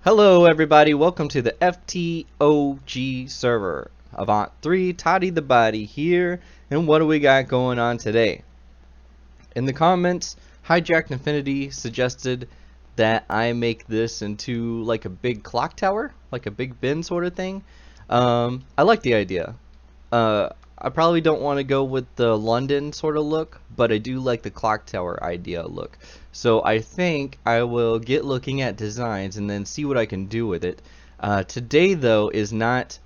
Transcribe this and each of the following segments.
Hello everybody, welcome to the Ftog server. Avant 3, ToddytheBody here, and what do we got going on today? In the comments, Hijacked Infinity suggested that I make this into like a big clock tower, like a big bin sort of thing. I like the idea. I probably don't want to go with the London sort of look, but I do like the clock tower idea look. So I think I will get looking at designs and then see what I can do with it. Today though is not,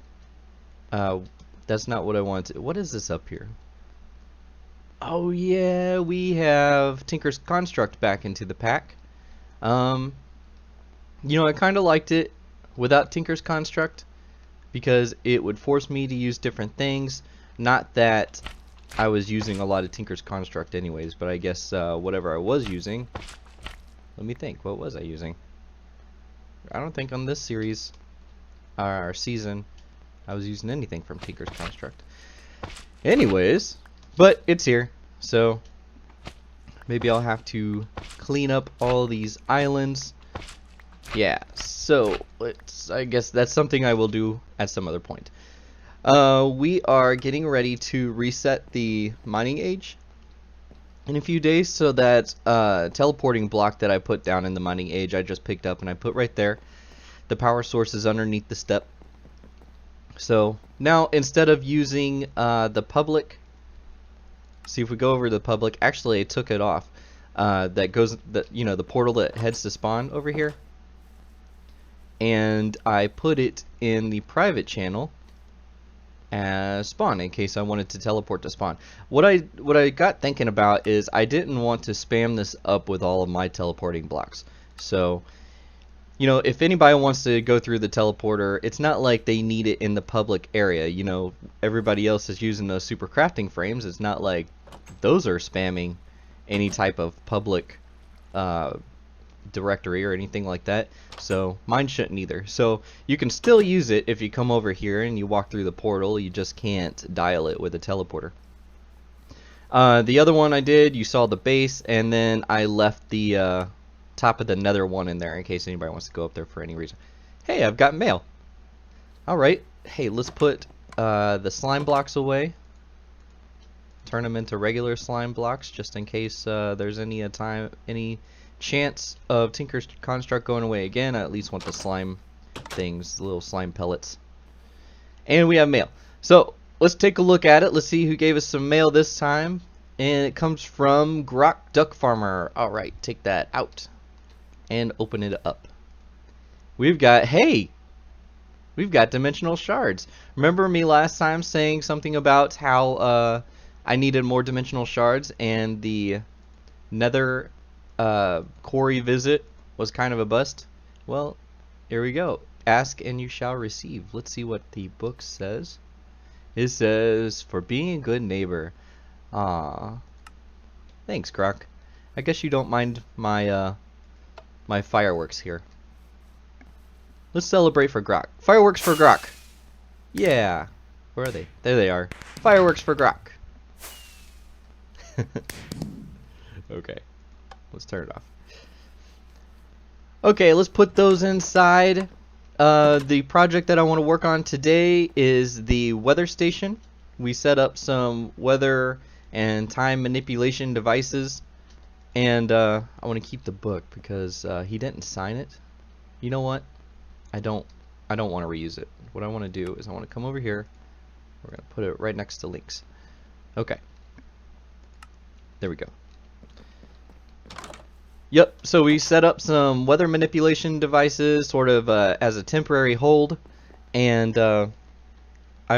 that's not what I wanted. What is this up here? Oh yeah, we have Tinker's Construct back into the pack. You know, I kind of liked it without Tinker's Construct because it would force me to use different things. Not that I was using a lot of Tinker's Construct anyways, but I guess whatever I was using, let me think, what was I using? I don't think on this series, or season, I was using anything from Tinker's Construct. Anyways, but it's here, so maybe I'll have to clean up all these islands. Yeah, so I guess that's something I will do at some other point. We are getting ready to reset the mining age in a few days, so that teleporting block that I put down in the mining age I just picked up and I put right there. The power source is underneath the step. So now instead of using the public, see if we go over the public, actually I took it off. That goes, you know, the portal that heads to spawn over here, and I put it in the private channel as spawn in case I wanted to teleport to spawn. What I got thinking about is I didn't want to spam this up with all of my teleporting blocks. So, you know, if anybody wants to go through the teleporter, it's not like they need it in the public area. You know, everybody else is using those super crafting frames. It's not like those are spamming any type of public directory or anything like that, so mine shouldn't either. So you can still use it if you come over here and you walk through the portal. You just can't dial it with a teleporter. The other one I did, you saw the base, and then I left the top of the nether one in there in case anybody wants to go up there for any reason. Hey, I've got mail. Alright, hey, let's put the slime blocks away. Turn them into regular slime blocks just in case there's any chance of Tinker's Construct going away again. I at least want the slime things, the little slime pellets. And we have mail. So let's take a look at it. Let's see who gave us some mail this time. And it comes from Grok Duck Farmer. Alright, take that out and open it up. We've got, hey, we've got dimensional shards. Remember me last time saying something about how I needed more dimensional shards and the nether quarry visit was kind of a bust? Well, here we go. Ask and you shall receive. Let's see what the book says. It says, for being a good neighbor. Aww. Thanks, Grok. I guess you don't mind my my fireworks here. Let's celebrate for Grok. Fireworks for Grok. Yeah. Where are they? There they are. Fireworks for Grok. Okay. Let's turn it off. Okay, let's put those inside. The project that I want to work on today is the weather station. We set up some weather and time manipulation devices, and I want to keep the book because he didn't sign it. You know what? I don't want to reuse it. What I want to do is I want to come over here. We're going to put it right next to links. Okay. There we go. Yep, so we set up some weather manipulation devices sort of as a temporary hold, and I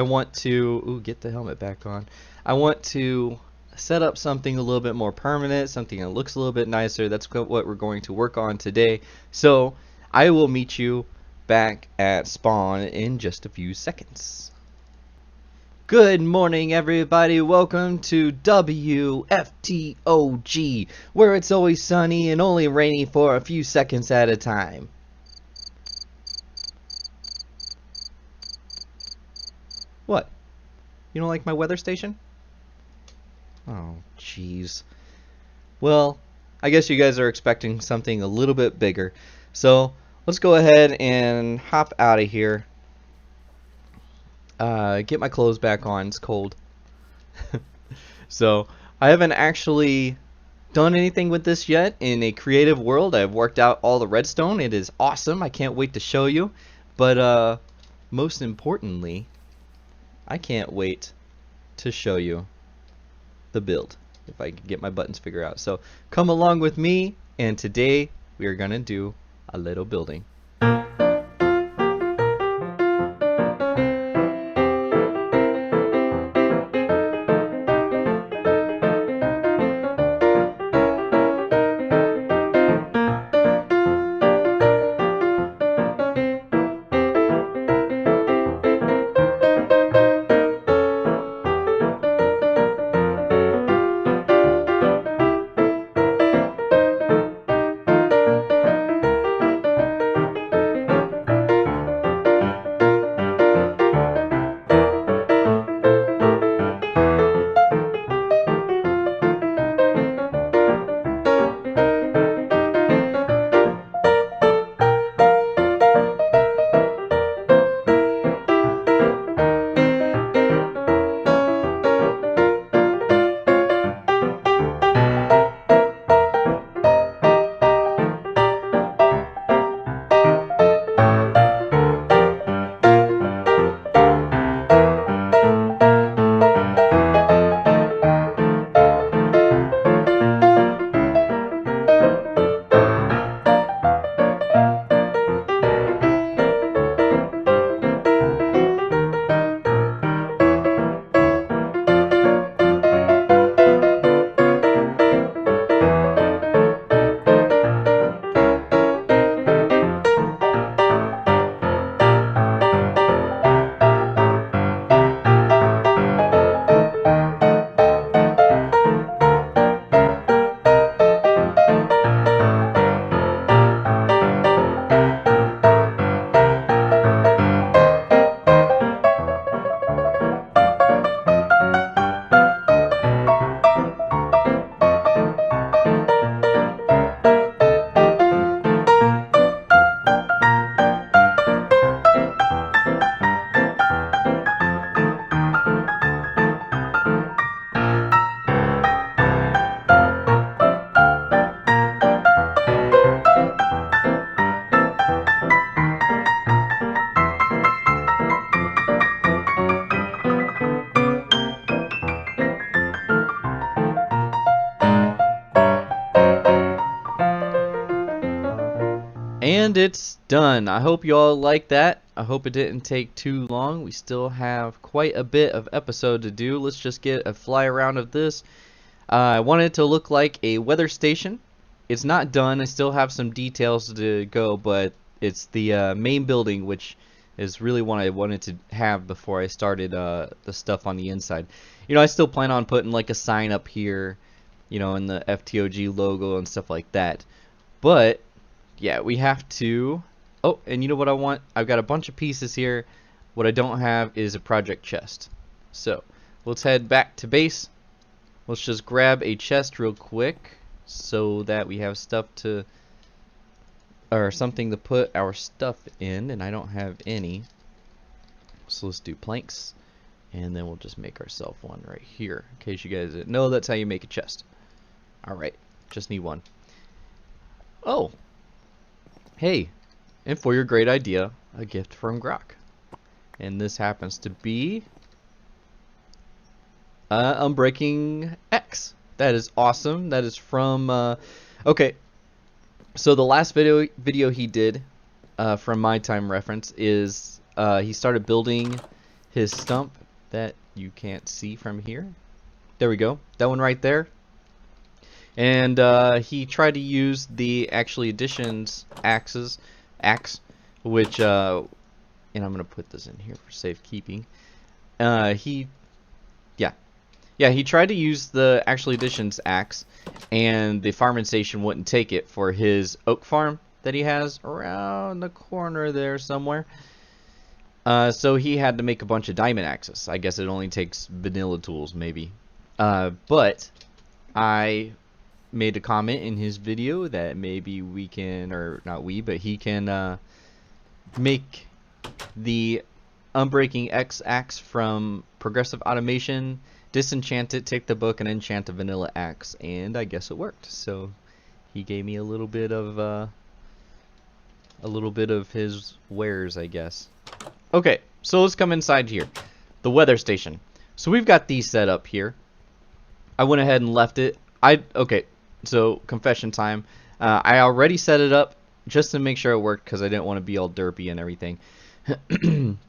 want to get the helmet back on. I want to set up something a little bit more permanent, something that looks a little bit nicer. That's what we're going to work on today. So I will meet you back at spawn in just a few seconds. Good morning, everybody. Welcome to WFTOG, where it's always sunny and only rainy for a few seconds at a time. What? You don't like my weather station? Oh, jeez. Well, I guess you guys are expecting something a little bit bigger. So let's go ahead and hop out of here. Get my clothes back on. It's cold. So I haven't actually done anything with this yet in a creative world. I've worked out all the redstone. It is awesome. I can't wait to show you. But most importantly, I can't wait to show you the build, if I can get my buttons figured out. So come along with me, and today we are gonna do a little building. And it's done. I hope you all like that. I hope it didn't take too long. We still have quite a bit of episode to do. Let's just get a fly around of this. I want it to look like a weather station. It's not done. I still have some details to go, but it's the main building, which is really what I wanted to have before I started the stuff on the inside. You know, I still plan on putting like a sign up here, you know, and the FTOG logo and stuff like that. But yeah, we have to. Oh, and you know what I want? I've got a bunch of pieces here. What I don't have is a project chest. So let's head back to base. Let's just grab a chest real quick so that we have stuff to, or something to put our stuff in, and I don't have any. So let's do planks, and then we'll just make ourselves one right here. In case you guys didn't know, that's how you make a chest. Alright, just need one. Oh! Hey, and for your great idea, a gift from Grok. And this happens to be Unbreaking X. That is awesome. That is from okay. So the last video he did from my time reference is he started building his stump that you can't see from here. There we go. That one right there. And he tried to use the actually additions axe, which and I'm gonna put this in here for safekeeping. He tried to use the actually additions axe, and the farming station wouldn't take it for his oak farm that he has around the corner there somewhere. So he had to make a bunch of diamond axes. I guess it only takes vanilla tools maybe. But I made a comment in his video that maybe we can, or not we, but he can make the Unbreaking X axe from Progressive Automation, disenchant it, take the book, and enchant a vanilla axe. And I guess it worked. So he gave me a little bit of his wares, I guess. Okay, so let's come inside here. The weather station. So we've got these set up here. I went ahead and left it. Okay, so confession time. I already set it up just to make sure it worked because I didn't want to be all derpy and everything.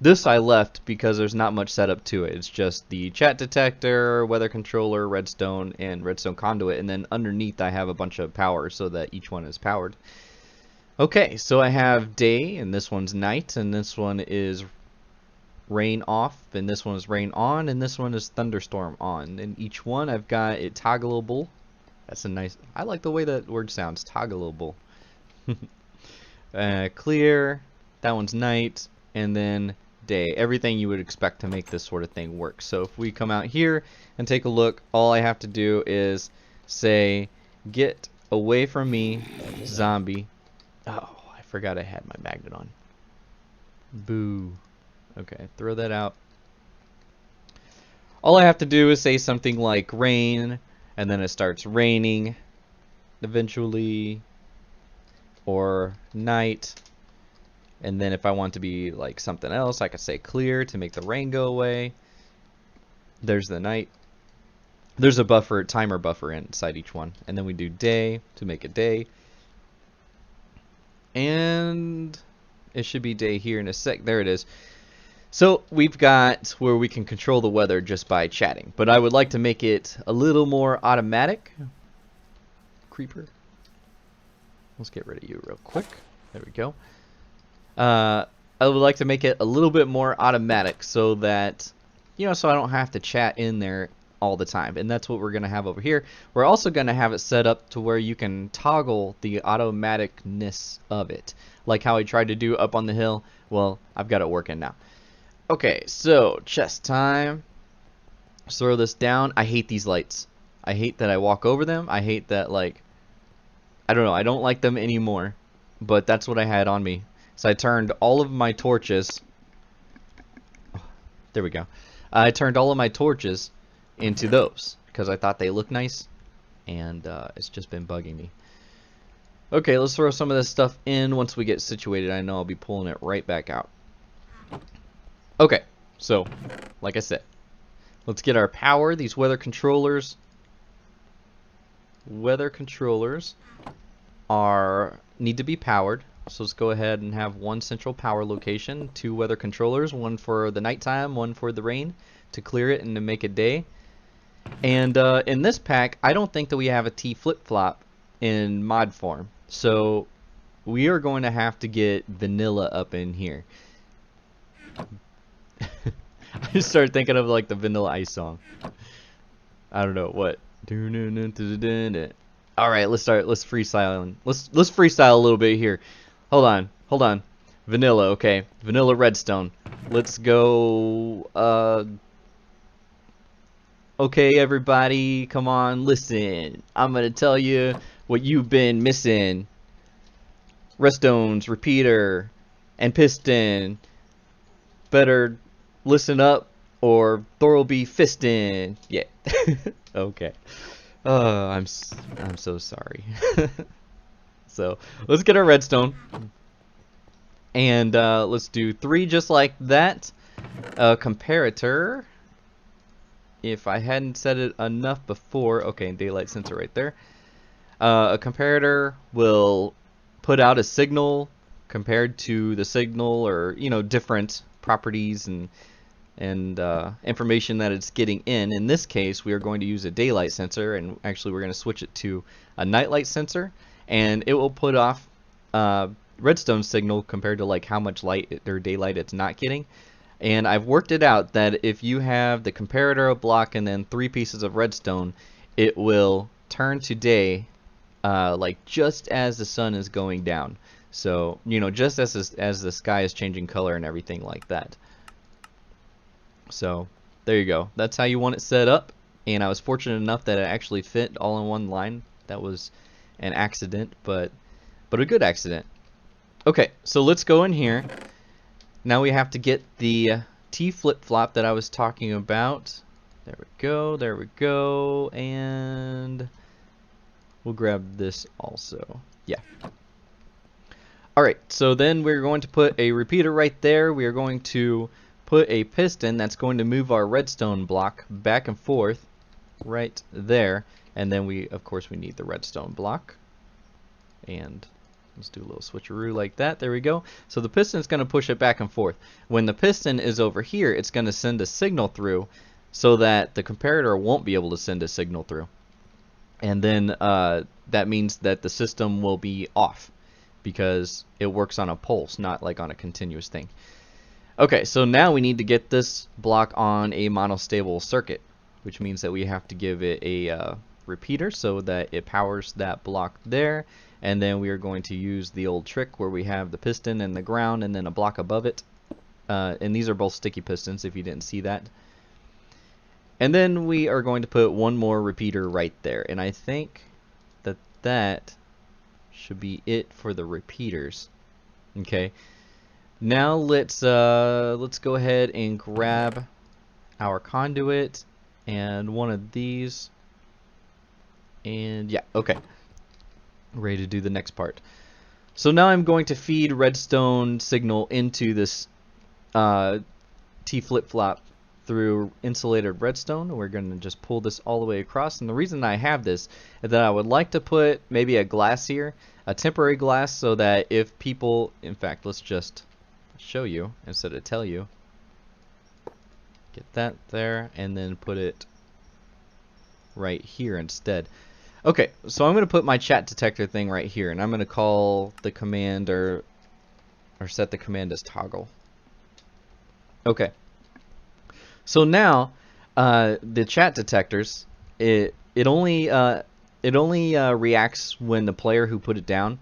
This I left because there's not much setup to it. It's just the chat detector, weather controller, redstone, and redstone conduit, and then underneath I have a bunch of power so that each one is powered. Okay, so I have day, and this one's night, and this one is rain off, and this one is rain on, and this one is thunderstorm on. And each one I've got it toggleable. That's a nice, I like the way that word sounds, toggleable. Clear, that one's night, and then day. Everything you would expect to make this sort of thing work. So if we come out here and take a look, all I have to do is say, get away from me, zombie. Oh, I forgot I had my magnet on. Boo. Okay, throw that out. All I have to do is say something like rain, and then it starts raining eventually, or night. And then if I want to be like something else, I could say clear to make the rain go away. There's the night. There's a buffer, timer buffer inside each one. And then we do day to make it day. And it should be day here in a sec. There it is. So we've got where we can control the weather just by chatting. But I would like to make it a little more automatic. Creeper. Let's get rid of you real quick. There we go. I would like to make it a little bit more automatic so that, you know, so I don't have to chat in there all the time. And that's what we're going to have over here. We're also going to have it set up to where you can toggle the automaticness of it. Like how I tried to do up on the hill. Well, I've got it working now. Okay, so chest time. Let's throw this down. I hate these lights. I hate that I walk over them. I hate that, like, I don't know. I don't like them anymore. But that's what I had on me. So I turned all of my torches. Oh, there we go. I turned all of my torches into those because I thought they looked nice. And it's just been bugging me. Okay, let's throw some of this stuff in once we get situated. I know I'll be pulling it right back out. Okay, so like I said, let's get our power. These weather controllers need to be powered. So let's go ahead and have one central power location, 2 weather controllers, one for the nighttime, one for the rain to clear it and to make it day. And in this pack, I don't think that we have a T flip-flop in mod form. So we are going to have to get vanilla up in here. I just started thinking of like the Vanilla Ice song. I don't know what. All right, let's start. Let's freestyle. Let's freestyle a little bit here. Hold on. Vanilla, okay. Vanilla redstone. Let's go. Okay, everybody, come on, listen. I'm gonna tell you what you've been missing. Redstones, repeater, and piston. Better listen up or Thor will be fisting. Yeah. Okay. I'm so sorry. So let's get our redstone. And let's do 3 just like that. Comparator. If I hadn't said it enough before. Okay, daylight sensor right there. A comparator will put out a signal compared to the signal, or, you know, different properties and information that it's getting in. In this case, we are going to use a daylight sensor, and actually we're going to switch it to a nightlight sensor, and it will put off redstone signal compared to like how much light or daylight it's not getting. And I've worked it out that if you have the comparator block and then 3 pieces of redstone, it will turn to day like just as the sun is going down. So, you know, just as the sky is changing color and everything like that. So there you go. That's how you want it set up. And I was fortunate enough that it actually fit all in one line. That was an accident, but a good accident. Okay, so let's go in here. Now we have to get the T flip-flop that I was talking about. There we go, there we go, and we'll grab this also. Yeah. Alright, so then we're going to put a repeater right there. We are going to put a piston that's going to move our redstone block back and forth right there. And then we, of course, we need the redstone block. And let's do a little switcheroo like that. There we go. So the piston is going to push it back and forth. When the piston is over here, it's going to send a signal through so that the comparator won't be able to send a signal through. And then that means that the system will be off because it works on a pulse, not like on a continuous thing. Okay, so now we need to get this block on a monostable circuit, which means that we have to give it a repeater so that it powers that block there. And then we are going to use the old trick where we have the piston and the ground and then a block above it. And these are both sticky pistons if you didn't see that. And then we are going to put one more repeater right there. And I think that that should be it for the repeaters. Okay. Now let's go ahead and grab our conduit and one of these. And yeah, okay. Ready to do the next part. So now I'm going to feed redstone signal into this T flip-flop through insulated redstone. We're going to just pull this all the way across. And the reason I have this is that I would like to put maybe a glass here, a temporary glass, so that if people, in fact, let's just show you instead of tell you. Get that there and then put it right here instead. Okay, so I'm going to put my chat detector thing right here, and I'm going to call the command or set the command as toggle. Okay. So now the chat detectors, it only reacts when the player who put it down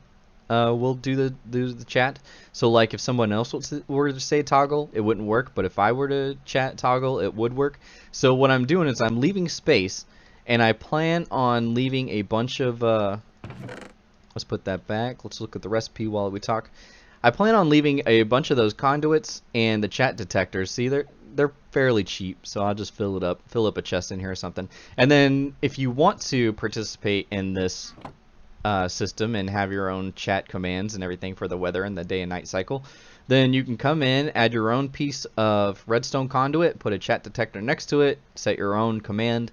will do the chat. So like if someone else were to say toggle, it wouldn't work, but if I were to chat toggle, it would work. So what I'm doing is I'm leaving space. And I plan on leaving a bunch of, let's put that back. Let's look at the recipe while we talk. I plan on leaving a bunch of those conduits and the chat detectors. See, they're fairly cheap, so I'll just fill up a chest in here or something. And then if you want to participate in this system and have your own chat commands and everything for the weather and the day and night cycle, then you can come in, add your own piece of redstone conduit, put a chat detector next to it, set your own command,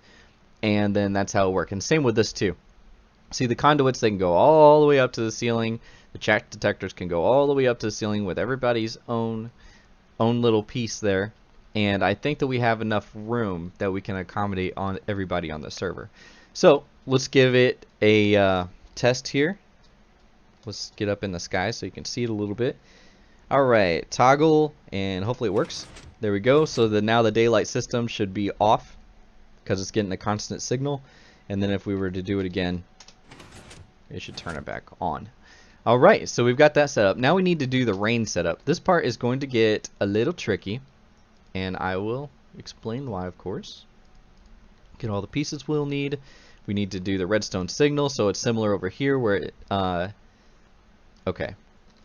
and then that's how it works. And same with this too. See, the conduits, they can go all the way up to the ceiling. The chat detectors can go all the way up to the ceiling with everybody's own little piece there. And I think that we have enough room that we can accommodate on everybody on the server. So let's give it a test here. Let's get up in the sky so you can see it a little bit. Alright, toggle, and hopefully it works. There we go. So now the daylight system should be off, because it's getting a constant signal. And then if we were to do it again, it should turn it back on. Alright, so we've got that set up. Now we need to do the rain setup. This part is going to get a little tricky, and I will explain why, of course. Get all the pieces we'll need. We need to do the redstone signal, so it's similar over here where it, okay,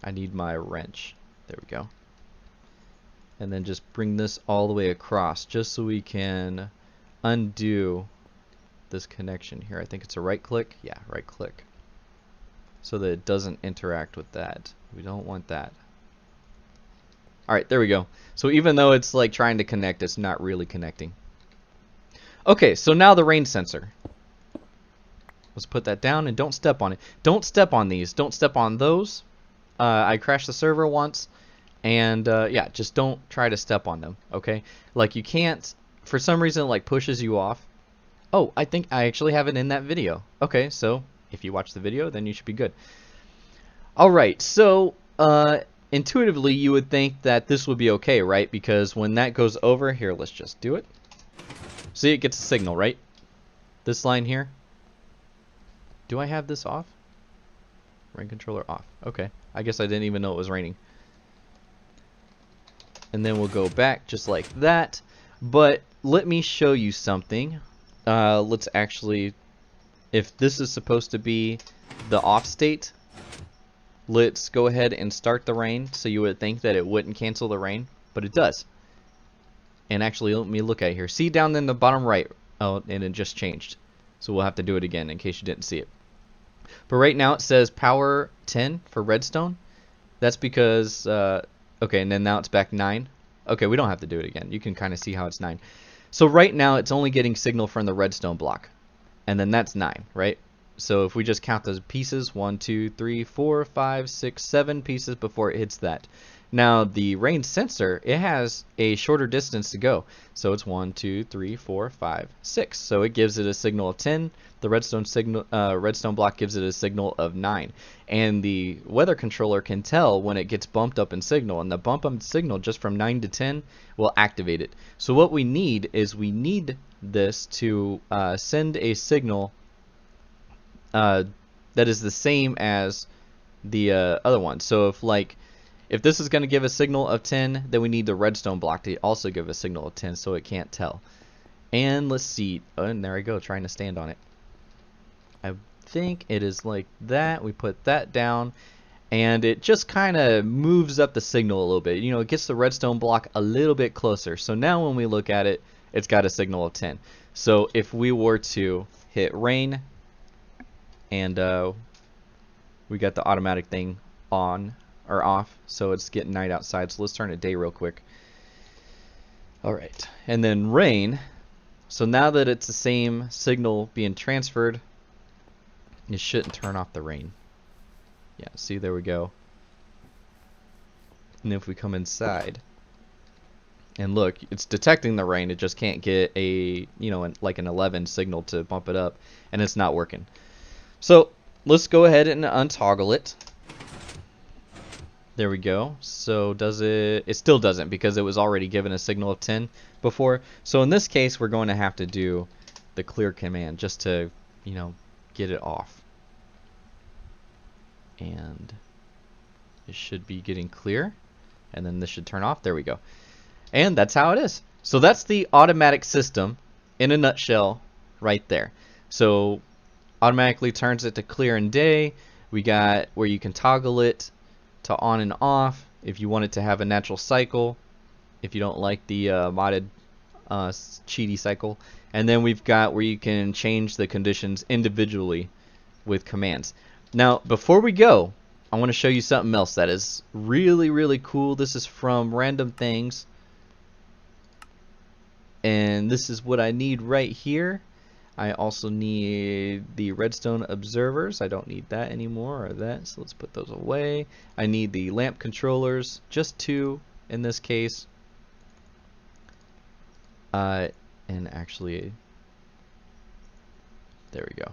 I need my wrench. There we go. And then just bring this all the way across just so we can undo this connection here. I think it's a right click. Yeah, right click. So that it doesn't interact with that. We don't want that. Alright, there we go. So even though it's like trying to connect, it's not really connecting. Okay, so now the rain sensor. Let's put that down and don't step on it. Don't step on these. Don't step on those. I crashed the server once. And yeah, just don't try to step on them. Okay? Like you can't, for some reason it like pushes you off. Oh, I think I actually have it in that video. Okay, so if you watch the video, then you should be good. Alright, so intuitively you would think that this would be okay, right? Because when that goes over, here, let's just do it. See, it gets a signal, right? This line here. Do I have this off? Rain controller off. Okay, I guess I didn't even know it was raining. And then we'll go back just like that. But let me show you something. Let's actually if this is supposed to be the off state, let's go ahead and start the rain. So you would think that it wouldn't cancel the rain, but it does. And actually, let me look at it here. See down in the bottom right. Oh, and it just changed. So we'll have to do it again in case you didn't see it. But right now it says power 10 for redstone. That's because, okay, and then now it's back 9. Okay, we don't have to do it again. You can kind of see how it's 9. So right now it's only getting signal from the redstone block. And then that's 9, right? So if we just count those pieces, 1, 2, 3, 4, 5, 6, 7 pieces before it hits that. Now the rain sensor, it has a shorter distance to go. So it's 1, 2, 3, 4, 5, 6. So it gives it a signal of 10. The redstone block gives it a signal of 9. And the weather controller can tell when it gets bumped up in signal. And the bump up in signal just from 9 to 10 will activate it. So what we need is we need this to send a signal that is the same as the other one. So if this is going to give a signal of 10, then we need the redstone block to also give a signal of 10 so it can't tell. And let's see. Oh, and there I go, trying to stand on it. I think it is like that. We put that down, and it just kind of moves up the signal a little bit. You know, it gets the redstone block a little bit closer. So now when we look at it, it's got a signal of 10. So if we were to hit rain, and we got the automatic thing on or off, so it's getting night outside. So let's turn it day real quick. Alright, and then rain. So now that it's the same signal being transferred, it shouldn't turn off the rain. Yeah, see, there we go. And if we come inside and look, it's detecting the rain, it just can't get a, you know, like an 11 signal to bump it up, and it's not working. So let's go ahead and untoggle it. There we go. So does it? It still doesn't, because it was already given a signal of 10 before. So in this case, we're going to have to do the clear command just to, you know, get it off. And it should be getting clear, and then this should turn off. There we go. And that's how it is. So that's the automatic system in a nutshell right there. So automatically turns it to clear in day. We got where you can toggle it to on and off if you want it to have a natural cycle, if you don't like the modded cheaty cycle. And then we've got where you can change the conditions individually with commands. Now before we go, I want to show you something else that is really, really cool. This is from Random Things, and this is what I need right here. I also need the redstone observers. I don't need that anymore, or that, so let's put those away. I need the lamp controllers, just 2 in this case. And actually, there we go.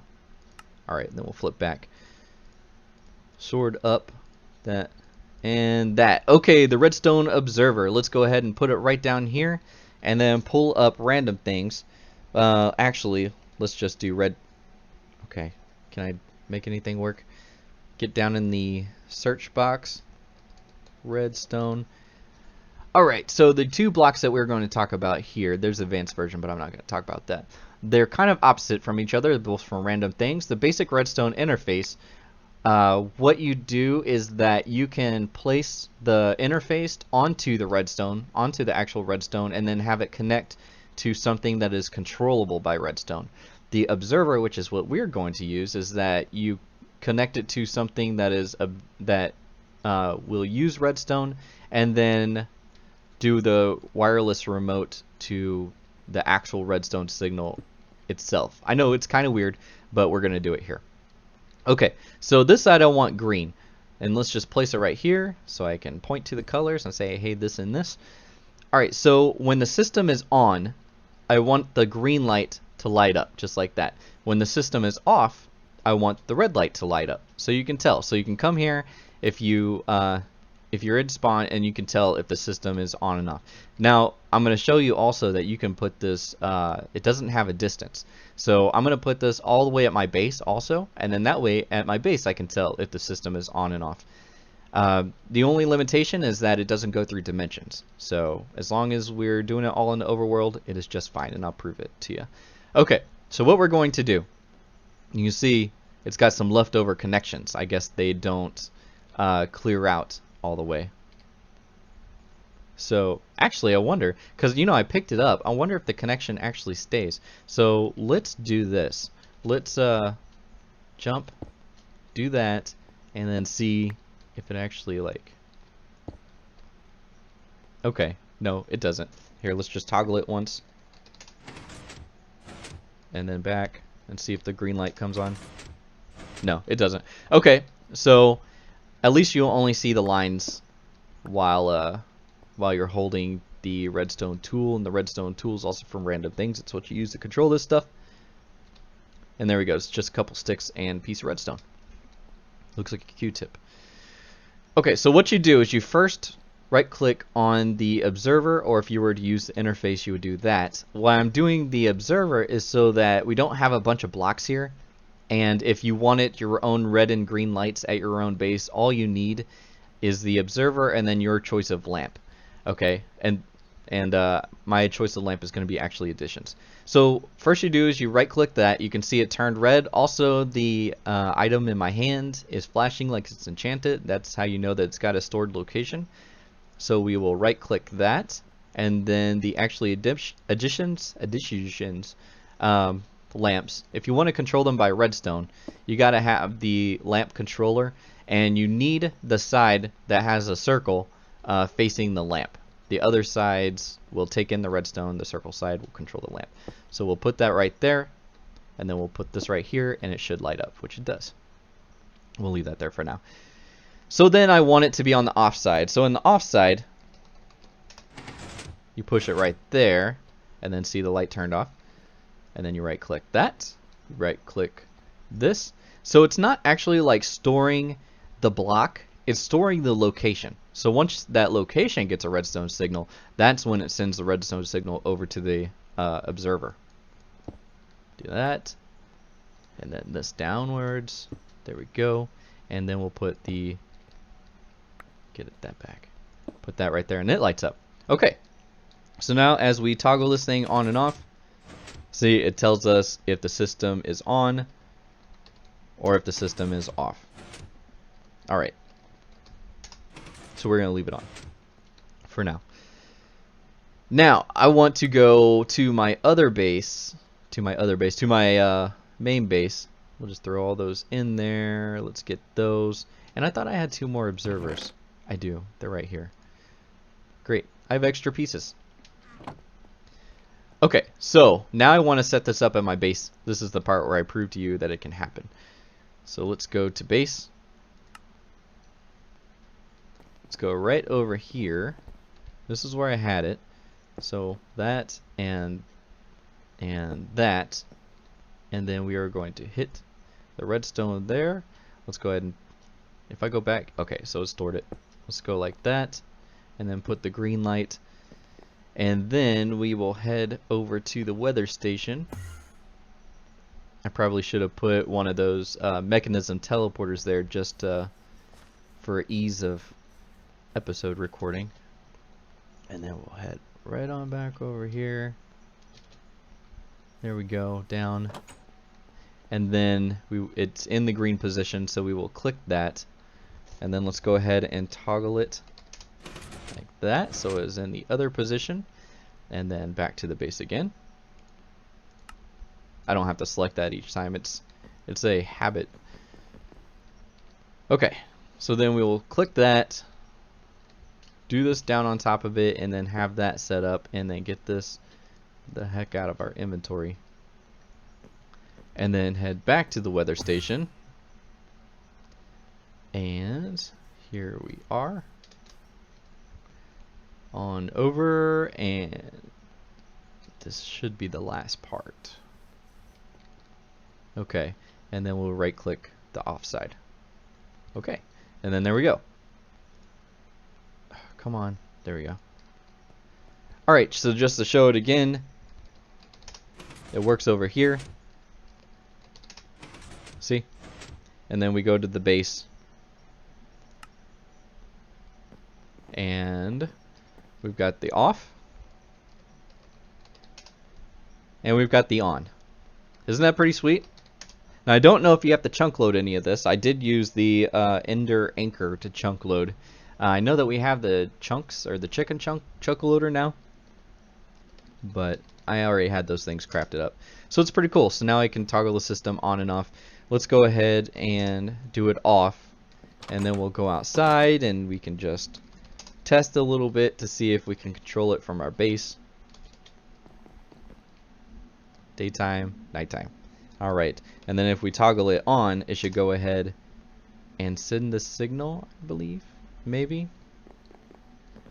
Alright, then we'll flip back. Sword up, that, and that. Okay, the redstone observer. Let's go ahead and put it right down here, and then pull up Random Things. Actually, let's just do red. Okay, can I make anything work? Get down in the search box. Redstone. Alright, so the 2 blocks that we're going to talk about here, there's the advanced version, but I'm not going to talk about that. They're kind of opposite from each other, both from Random Things. The basic redstone interface, what you do is that you can place the interface onto the redstone, onto the actual redstone, and then have it connect to something that is controllable by redstone. The observer, which is what we're going to use, is that you connect it to something that is will use redstone, and then do the wireless remote to the actual redstone signal itself. I know it's kind of weird, but we're going to do it here. Okay, so this side I want green, and let's just place it right here so I can point to the colors and say, hey, this and this. Alright, so when the system is on, I want the green light to light up, just like that. When the system is off, I want the red light to light up. So you can tell. So you can come here if you're in spawn, and you can tell if the system is on and off. Now, I'm going to show you also that you can put this, it doesn't have a distance. So I'm going to put this all the way at my base also, and then that way at my base I can tell if the system is on and off. The only limitation is that it doesn't go through dimensions. So as long as we're doing it all in the overworld, it is just fine, and I'll prove it to you. Okay, so what we're going to do You can see it's got some leftover connections. I guess they don't clear out all the way. So actually I wonder, because you know I picked it up, I wonder if the connection actually stays. So let's do this. Let's jump, do that, and then see if it actually like... Okay, no, it doesn't. Here, let's just toggle it once. And then back and see if the green light comes on. No, it doesn't. Okay, so at least you'll only see the lines while you're holding the redstone tool, and the redstone tool is also from Random Things. It's what you use to control this stuff. And there we go. It's just a couple sticks and a piece of redstone. Looks like a Q-tip. Okay, so what you do is you first right-click on the observer, or if you were to use the interface, you would do that. Why I'm doing the observer is so that we don't have a bunch of blocks here. And if you wanted your own red and green lights at your own base, all you need is the observer and then your choice of lamp. Okay, and my choice of lamp is going to be actually additions. So first you do is you right click that. You can see it turned red. Also the item in my hand is flashing like it's enchanted. That's how you know that it's got a stored location. So we will right click that, and then the actually additions lamps. If you want to control them by redstone, you got to have the lamp controller, and you need the side that has a circle facing the lamp. The other sides will take in the redstone. The circle side will control the lamp. So we'll put that right there, and then we'll put this right here, and it should light up, which it does. We'll leave that there for now. So then I want it to be on the off side. So in the off side, you push it right there, and then see the light turned off. And then you right click that, right click this. So it's not actually like storing the block, it's storing the location. So once that location gets a redstone signal, that's when it sends the redstone signal over to the observer. Do that, and then this downwards. There we go. And then we'll put the, get it that back. Put that right there, and it lights up. Okay. So now as we toggle this thing on and off, see, it tells us if the system is on or if the system is off. Alright. So we're going to leave it on for now. Now, I want to go to my other base, to my main base. We'll just throw all those in there. Let's get those. And I thought I had 2 more observers. I do. They're right here. Great. I have extra pieces. Okay, so now I want to set this up at my base. This is the part where I prove to you that it can happen. So let's go to base. Let's go right over here. This is where I had it. So that and that. And then we are going to hit the redstone there. Let's go ahead and, if I go back, okay, so it stored it. Let's go like that, and then put the green light. And then we will head over to the weather station. I probably should have put one of those mechanism teleporters there just for ease of episode recording. And then we'll head right on back over here. There we go, down. And then it's in the green position, so we will click that. And then let's go ahead and toggle it like that, so it's in the other position, and then back to the base again. I don't have to select that each time, it's a habit. Okay, so then we will click that, do this down on top of it, and then have that set up, and then get this the heck out of our inventory, and then head back to the weather station. And here we are. On over, and this should be the last part. Okay, and then we'll right click the offside. Okay, and then there we go. Come on, there we go. Alright, so just to show it again, it works over here. See? And then we go to the base. And we've got the off. And we've got the on. Isn't that pretty sweet? Now I don't know if you have to chunk load any of this. I did use the Ender Anchor to chunk load. I know that we have the chunks or the chicken chunk loader now, but I already had those things crafted up. So it's pretty cool. So now I can toggle the system on and off. Let's go ahead and do it off, and then we'll go outside and we can just test a little bit to see if we can control it from our base. Daytime, nighttime. Alright, and then if we toggle it on, it should go ahead and send the signal, I believe. Maybe?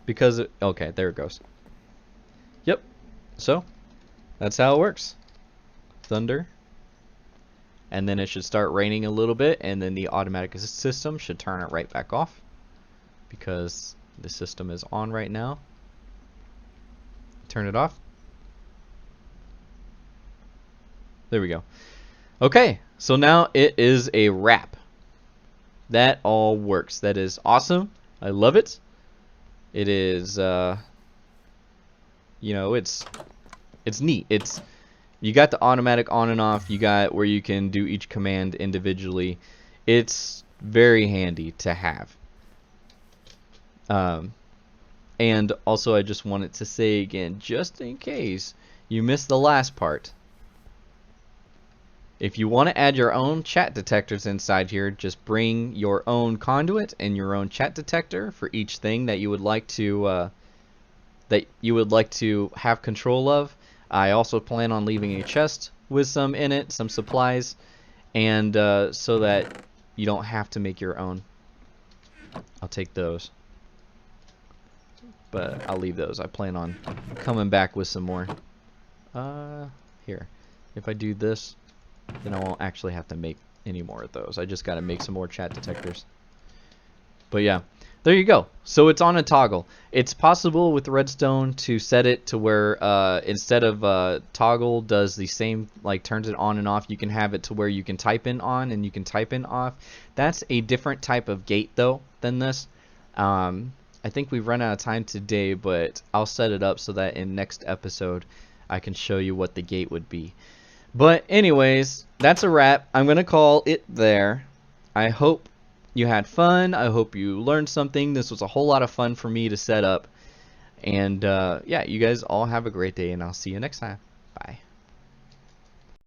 Because, okay, there it goes. Yep, so that's how it works. Thunder. And then it should start raining a little bit, and then the automatic system should turn it right back off because the system is on right now. Turn it off. There we go. Okay, so now it is a wrap. That all works. That is awesome. I love it. It is, you know, it's neat. You got the automatic on and off. You got where you can do each command individually. It's very handy to have. And also, I just wanted to say again, just in case you missed the last part. If you want to add your own chat detectors inside here, just bring your own conduit and your own chat detector for each thing that you would like to have control of. I also plan on leaving a chest with some in it, some supplies, and so that you don't have to make your own. I'll take those, but I'll leave those. I plan on coming back with some more. Here, if I do this, then I won't actually have to make any more of those. I just got to make some more chat detectors. But yeah, there you go. So it's on a toggle. It's possible with Redstone to set it to where instead of toggle does the same, like turns it on and off, you can have it to where you can type in on and you can type in off. That's a different type of gate though than this. I think we've run out of time today, but I'll set it up so that in next episode I can show you what the gate would be. But anyways, that's a wrap. I'm going to call it there. I hope you had fun. I hope you learned something. This was a whole lot of fun for me to set up. And yeah, you guys all have a great day, and I'll see you next time. Bye.